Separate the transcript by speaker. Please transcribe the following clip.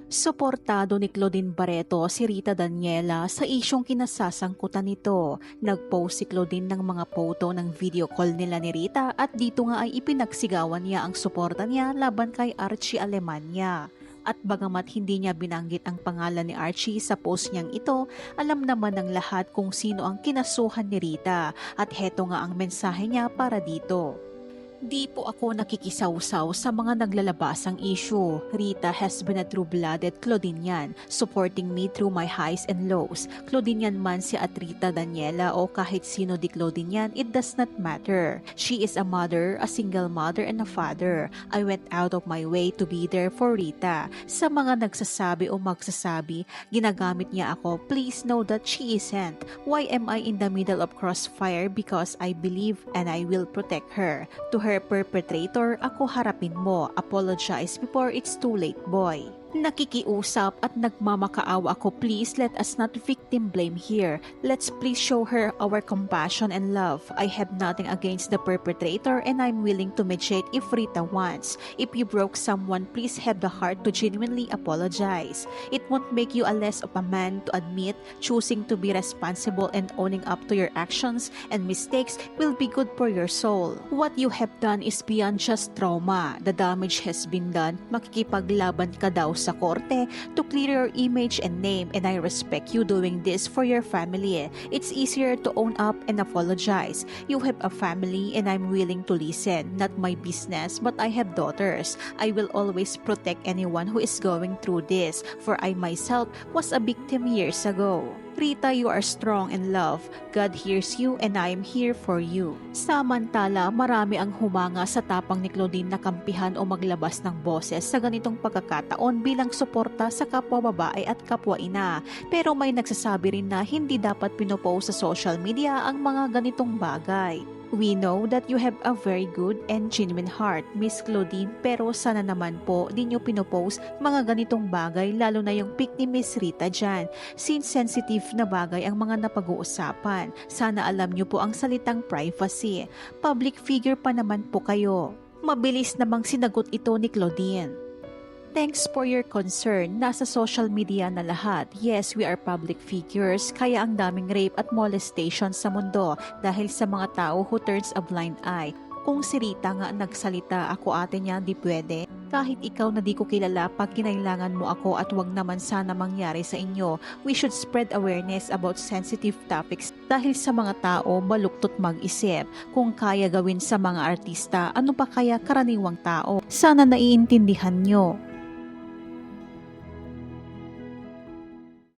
Speaker 1: Suportado ni Claudine Barreto si Rita Daniela sa isyong kinasasangkutan nito. Nag-post si Claudine ng mga photo ng video call nila ni Rita at dito nga ay ipinagsigawan niya ang suporta niya laban kay Archie Alemania. At bagamat hindi niya binanggit ang pangalan ni Archie sa post niyang ito, alam naman ng lahat kung sino ang kinasuhan ni Rita at heto nga ang mensahe niya para dito. Di po ako nakikisawsaw sa mga naglalabasang issue. Rita has been a true-blooded Claudinian, supporting me through my highs and lows. Claudinian man si at Rita Daniela o kahit sino di Claudinian, it does not matter. She is a mother, a single mother and a father. I went out of my way to be there for Rita. Sa mga nagsasabi o magsasabi, ginagamit niya ako, please know that she isn't. Why am I in the middle of crossfire? Because I believe and I will protect her. To her perpetrator, ako harapin mo. Apologize before it's too late, boy. Nakikiusap at nagmamakaawa ako, please let us not victim blame here. Let's please show her our compassion and love. I have nothing against the perpetrator and I'm willing to mediate if Rita wants. If you broke someone, please have the heart to genuinely apologize. It won't make you a less of a man to admit, choosing to be responsible and owning up to your actions and mistakes will be good for your soul. What you have done is beyond just trauma. The damage has been done. Makikipaglaban ka daw sa korte to clear your image and name, and I respect you doing this for your family. It's easier to own up and apologize. You have a family and I'm willing to listen. Not my business, but I have daughters. I will always protect anyone who is going through this, for I myself was a victim years ago. Rita, you are strong in love. God hears you and I am here for you. Samantala, marami ang humanga sa tapang ni Claudine na kampihan o maglabas ng boses sa ganitong pagkakataon bilang suporta sa kapwa babae at kapwa ina. Pero may nagsasabi rin na hindi dapat pinopost sa social media ang mga ganitong bagay. We know that you have a very good and genuine heart, Miss Claudine, pero sana naman po di nyo pinopost mga ganitong bagay lalo na yung pic ni Miss Rita dyan. Since sensitive na bagay ang mga napag-uusapan, sana alam nyo po ang salitang privacy. Public figure pa naman po kayo. Mabilis namang sinagot ito ni Claudine. Thanks for your concern. Nasa social media na lahat. Yes, we are public figures, kaya ang daming rape at molestation sa mundo dahil sa mga tao who turns a blind eye. Kung si Rita nga nagsalita, ako ate niya, di pwede. Kahit ikaw na di ko kilala, pag kinailangan mo ako at wag naman sana mangyari sa inyo, we should spread awareness about sensitive topics dahil sa mga tao baluktot mag-isip. Kung kaya gawin sa mga artista, ano pa kaya karaniwang tao? Sana naiintindihan nyo.